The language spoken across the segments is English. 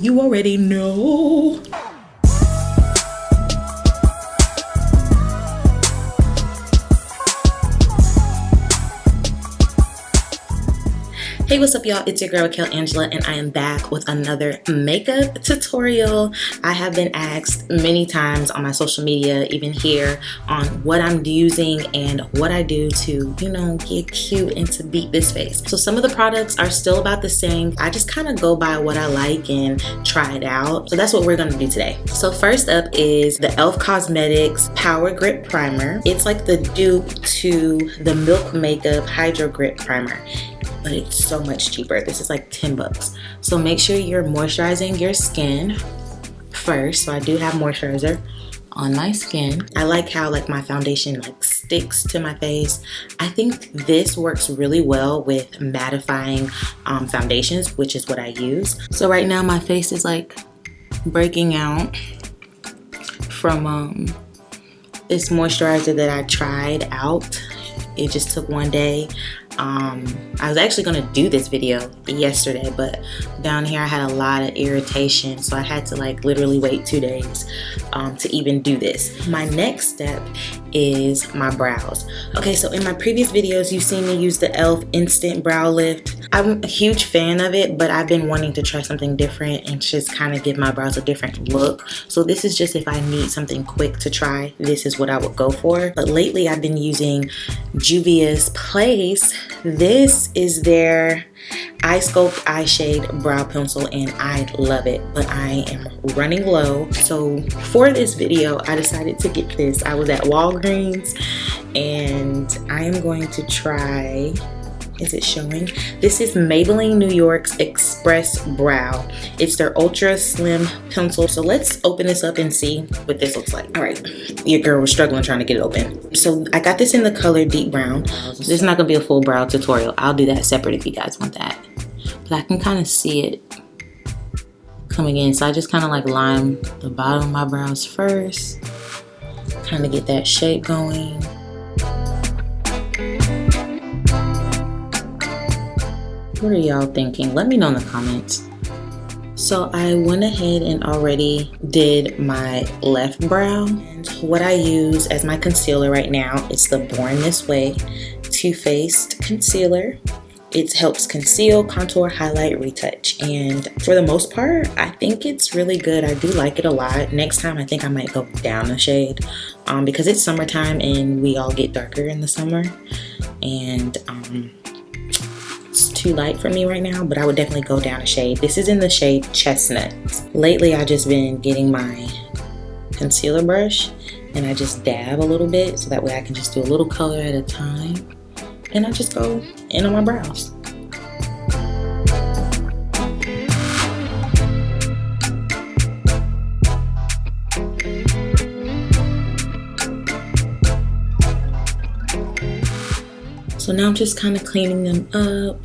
You already know. Hey, what's up y'all? It's your girl Riquel and I am back with another makeup tutorial. I have been asked many times on my social media, even here, on what I'm using and what I do to, you know, get cute and to beat this face. So some of the products are still about the same. I just kind of go by what I like and try it out. So that's what we're gonna do today. So first up is the E.l.f. Cosmetics Power Grip Primer. It's like the dupe to the Milk Makeup Hydro Grip Primer, but it's so much cheaper. This is like 10 bucks. So make sure you're moisturizing your skin first. So I do have moisturizer on my skin. I like how like my foundation like sticks to my face. I think this works really well with mattifying foundations, which is what I use. So right now my face is like breaking out from this moisturizer that I tried out. It just took one day. I was actually gonna do this video yesterday, but down here I had a lot of irritation, so I had to like literally wait 2 days to even do this. My next step is my brows. Okay, so in my previous videos you've seen me use the E.l.f. Instant Brow Lift. I'm a huge fan of it, but I've been wanting to try something different and just kind of give my brows a different look. So this is just if I need something quick to try, this is what I would go for. But lately I've been using Juvia's Place. This is their Eye Sculpt Eye Shade Brow Pencil and I love it, but I am running low. So for this video, I decided to get this. I was at Walgreens and I am going to try, is it showing? This is Maybelline New York's Express Brow. It's their ultra slim pencil. So let's open this up and see what this looks like. All right, your girl was struggling trying to get it open. So I got this in the color deep brown. This is not gonna be a full brow tutorial. I'll do that separate if you guys want that. But I can kind of see it coming in. So I just kind of like line the bottom of my brows first. Kind of get that shape going. What are y'all thinking? Let me know in the comments. So I went ahead and already did my left brow. And what I use as my concealer right now is the Born This Way Too Faced Concealer. It helps conceal, contour, highlight, retouch. And for the most part, I think it's really good. I do like it a lot. Next time, I think I might go down a shade because it's summertime and we all get darker in the summer. And it's too light for me right now, but I would definitely go down a shade. This is in the shade Chestnut. Lately, I've just been getting my concealer brush and I just dab a little bit so that way I can just do a little color at a time. And I just go in on my brows. So now I'm just kind of cleaning them up.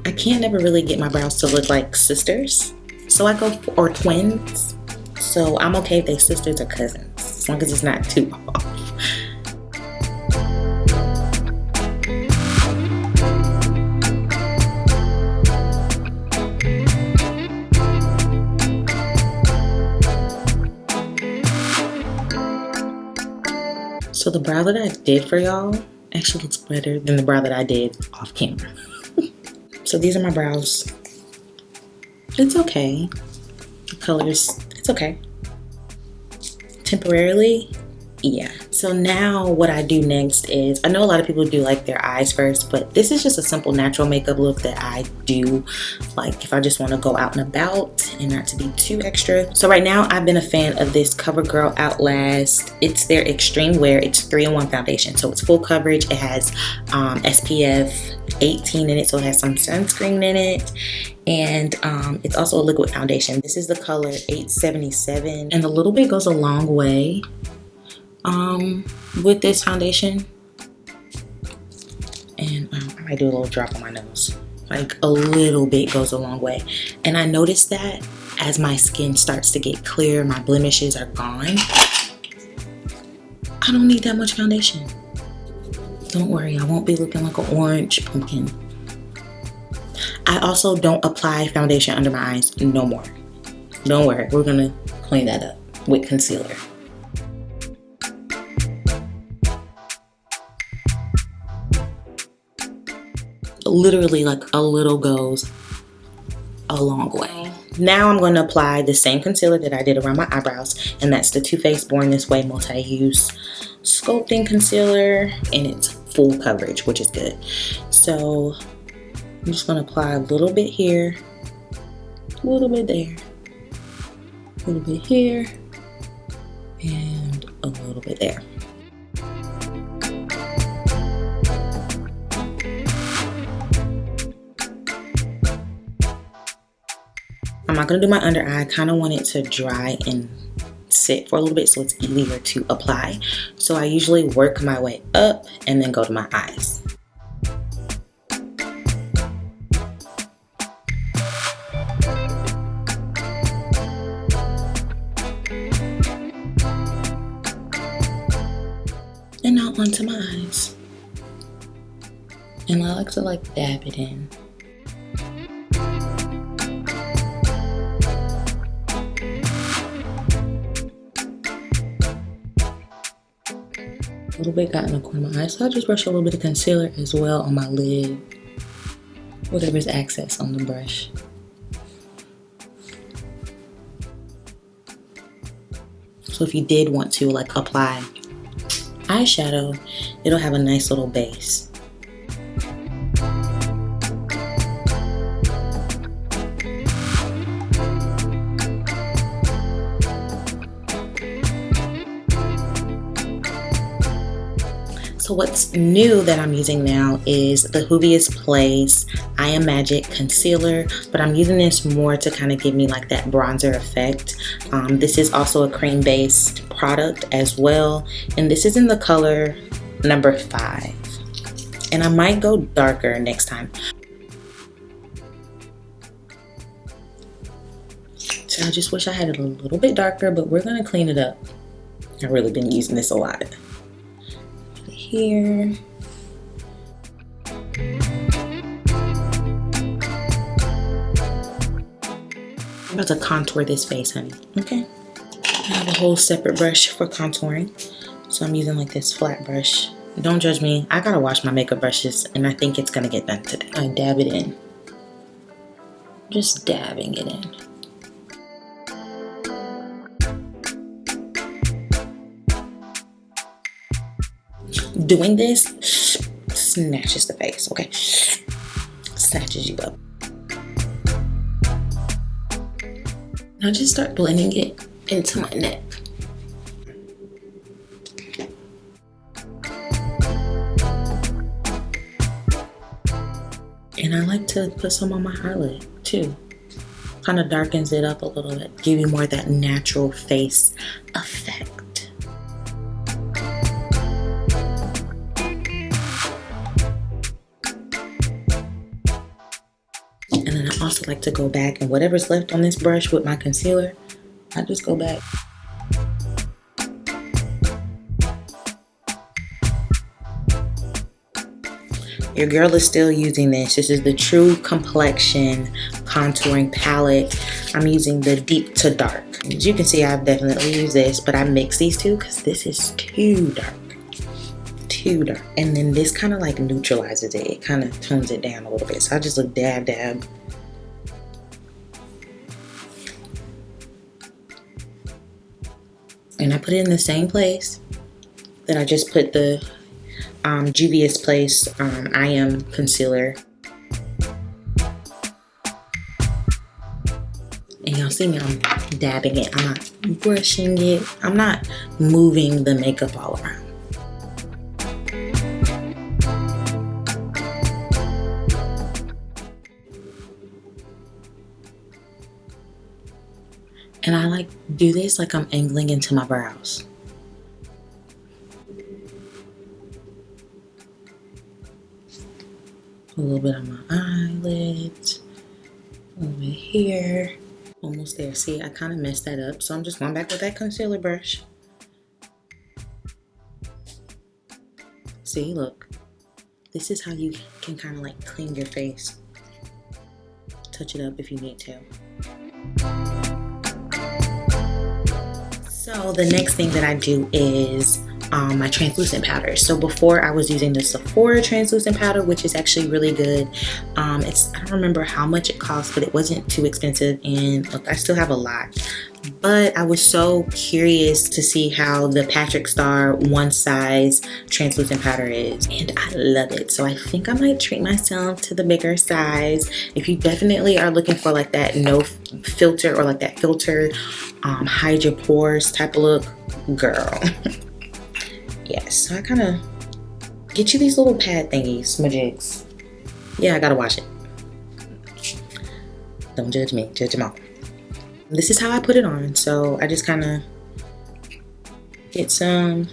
I can't ever really get my brows to look like sisters. So I go for, or twins. So I'm okay if they're sisters or cousins, as long as it's not too off. So the brow that I did for y'all actually looks better than the brow that I did off camera. So these are my brows. It's okay. The colors, it's okay. Temporarily, yeah. So now what I do next is, I know a lot of people do like their eyes first, but this is just a simple natural makeup look that I do like if I just want to go out and about and not to be too extra. So right now I've been a fan of this CoverGirl Outlast. It's their Extreme Wear. It's 3-in-1 foundation, so it's full coverage. It has SPF 18 in it, so it has some sunscreen in it. And it's also a liquid foundation. This is the color 877, and a little bit goes a long way with this foundation. And I might do a little drop on my nose. Like a little bit goes a long way. And I noticed that as my skin starts to get clear, my blemishes are gone. I don't need that much foundation. Don't worry, I won't be looking like an orange pumpkin. I also don't apply foundation under my eyes no more. Don't worry, we're gonna clean that up with concealer. Literally, like a little goes a long way. Now I'm going to apply the same concealer that I did around my eyebrows, and that's the Too Faced Born This Way multi-use sculpting concealer, and it's full coverage, which is good. So I'm just going to apply a little bit here, a little bit there, a little bit here, and a little bit there. I'm not going to do my under eye. I kind of want it to dry and sit for a little bit so it's easier to apply. So I usually work my way up and then go to my eyes. And now onto my eyes. And I like to dab it in. A little bit got in the corner of my eye, so I'll just brush a little bit of concealer as well on my lid, whatever's excess on the brush. So if you did want to apply eyeshadow, it'll have a nice little base. So what's new that I'm using now is the Juvia's Place I Am Magic Concealer, but I'm using this more to kind of give me that bronzer effect. This is also a cream-based product as well, and this is in the color number 5. And I might go darker next time. So I just wish I had it a little bit darker, but we're gonna clean it up. I've really been using this a lot. Here. I'm about to contour this face, honey. Okay. I have a whole separate brush for contouring. So I'm using this flat brush. Don't judge me. I gotta wash my makeup brushes and I think it's gonna get done today. I dab it in. Just dabbing it in. Doing this snatches the face, okay? Snatches you up. Now just start blending it into my neck. And I like to put some on my eyelid too. Kind of darkens it up a little bit, give you more of that natural face effect. I also like to go back and whatever's left on this brush with my concealer, I just go back. Your girl is still using this. This is the True Complexion contouring palette. I'm using the deep to dark. As you can see, I've definitely used this, but I mix these two because this is too dark. Too dark. And then this kind of neutralizes it. It kind of tones it down a little bit. So I just dab, dab. And I put it in the same place that I just put the Juvia's Place I Am concealer. And y'all see me, I'm dabbing it. I'm not brushing it. I'm not moving the makeup all around. And I do this I'm angling into my brows. A little bit on my eyelids, a little bit here, almost there. See, I kind of messed that up, so I'm just going back with that concealer brush. See, look, this is how you can kind of clean your face. touch it up if you need to. So the next thing that I do is my translucent powder. So before I was using the Sephora translucent powder, which is actually really good. I don't remember how much it cost, but it wasn't too expensive, and look, I still have a lot. But I was so curious to see how the Patrick Starr one size translucent powder is, and I love it. So I think I might treat myself to the bigger size. If you definitely are looking for like that no filter or like that filter hide your pores type of look, girl. Yes, so I kind of get you these little pad thingies, majigs. Yeah, I gotta wash it. Don't judge me, judge them all. This is how I put it on. So I just kind of get some.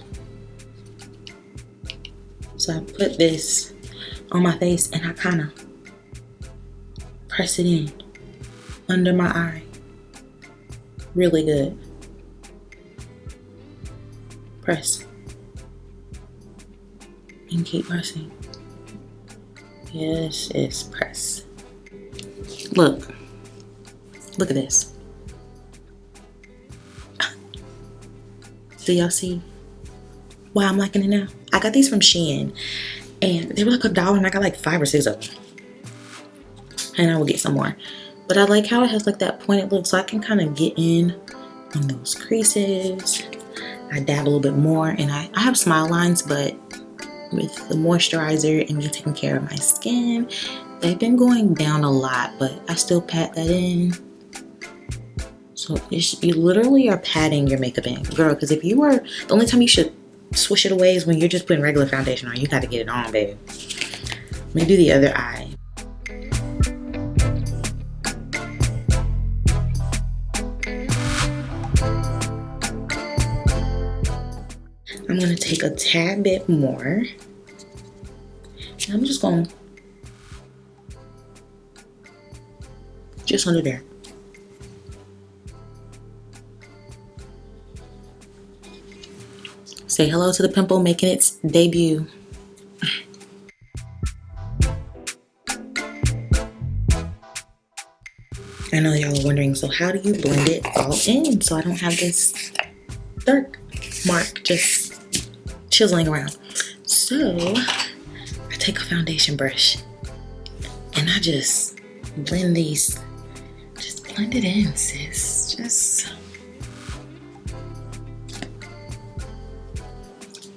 So I put this on my face and I kind of press it in under my eye. Really good. Press. And keep pressing. Yes, it's press. Look. Look at this. Do y'all see why I'm liking it now? I got these from Shein and they were like $1 and I got like 5 or 6 of them. And I will get some more. But I like how it has like that pointed look, so I can kind of get in on those creases. I dab a little bit more, and I have smile lines, but with the moisturizer and me taking care of my skin, they've been going down a lot, but I still pat that in. So you literally are patting your makeup in, girl, because if you are, the only time you should swish it away is when you're just putting regular foundation on. You got to get it on, baby. Let me do the other eye. I'm going to take a tad bit more. And I'm just going to, just under there. Say hello to the pimple making its debut. I know y'all are wondering, so how do you blend it all in so I don't have this dark mark just chiseling around? So I take a foundation brush and I just blend these. Just blend it in, sis. Just.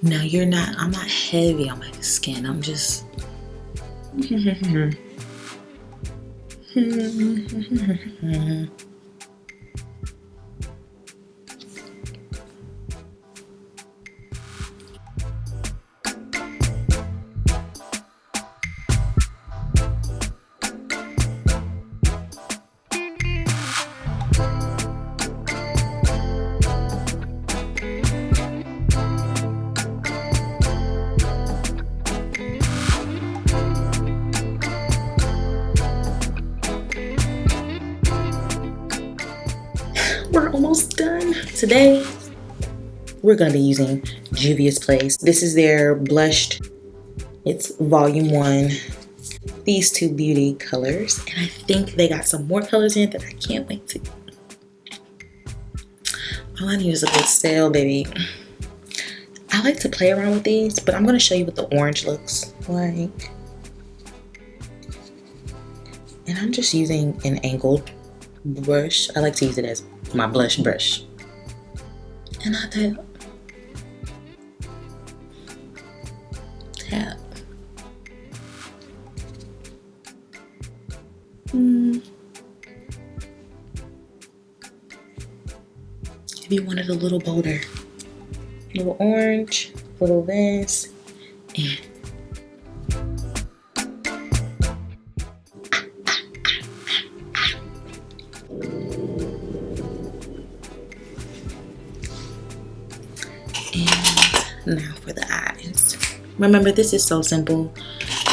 No, you're not. I'm not heavy on my skin. I'm just. We're almost done. Today, we're gonna be using Juvia's Place. This is their blushed, it's volume 1. These 2 beauty colors. And I think they got some more colors in it that I can't wait to. All I need is a good sale, baby. I like to play around with these, but I'm gonna show you what the orange looks like. And I'm just using an angled brush. I like to use it as my blush brush. And I tap. If you wanted a little bolder, a little orange, a little this, and now for the eyes. Remember, this is so simple.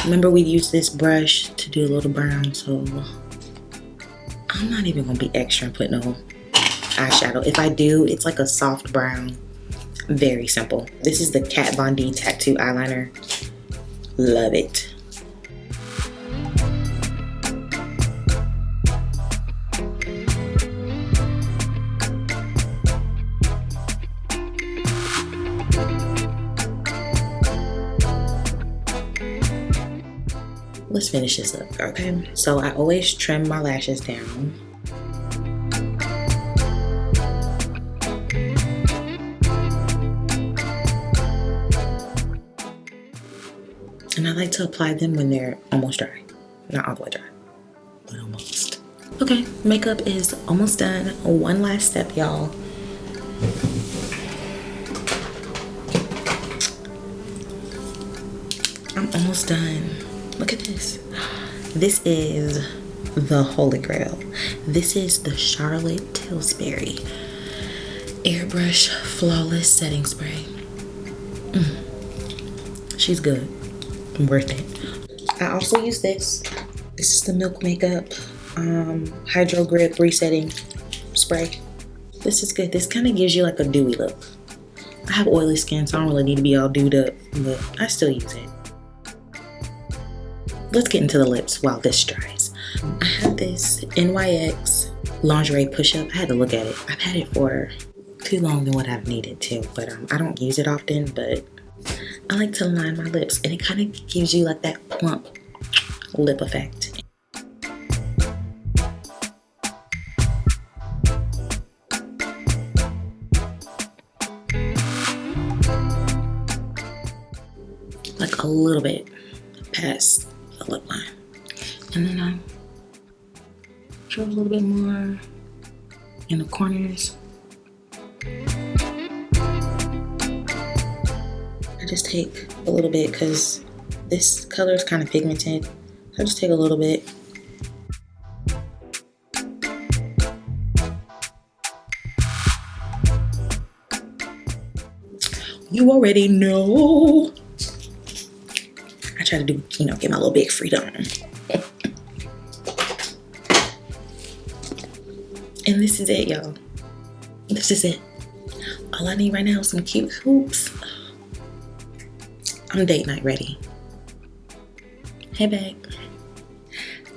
Remember, we used this brush to do a little brown, so I'm not even gonna be extra and put no eyeshadow. If I do, it's like a soft brown. Very simple. This is the Kat Von D Tattoo eyeliner. Love it. let's finish this up, okay? So I always trim my lashes down. And I like to apply them when they're almost dry. Not all the way dry, but almost. Okay, makeup is almost done. One last step, y'all. I'm almost done. Look at this. This is the Holy Grail. This is the Charlotte Tilbury Airbrush Flawless Setting Spray. She's good. Worth it. I also use this. This is the Milk Makeup Hydro Grip Resetting Spray. This is good. This kind of gives you like a dewy look. I have oily skin, so I don't really need to be all dewed up, but I still use it. Let's get into the lips while this dries. I have this NYX Lingerie Push-Up. I had to look at it. I've had it for too long than what I've needed to, but I don't use it often, but I like to line my lips, and it kind of gives you like that plump lip effect. Like a little bit past the lip line. And then I draw a little bit more in the corners. I just take a little bit because this color is kind of pigmented. I just take a little bit. You already know. I try to do, you know, get my little big freedom. And this is it, y'all. This is it. All I need right now is some cute hoops. I'm date night ready. Hey, babe.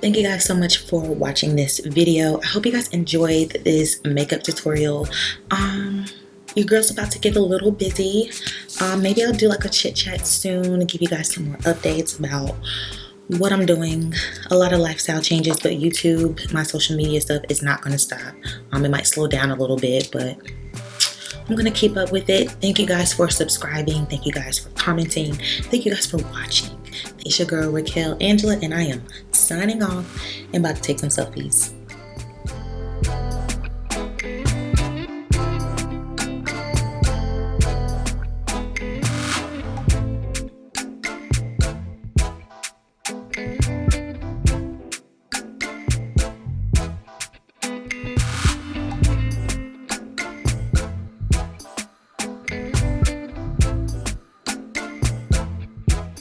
Thank you guys so much for watching this video. I hope you guys enjoyed this makeup tutorial. Your girl's about to get a little busy. Maybe I'll do like a chit chat soon and give you guys some more updates about what I'm doing. A lot of lifestyle changes, but YouTube, my social media stuff is not gonna stop. It might slow down a little bit, but I'm gonna keep up with it. Thank you guys for subscribing. Thank you guys for commenting. Thank you guys for watching. It's your girl Riquel Angela, and I am signing off and about to take some selfies.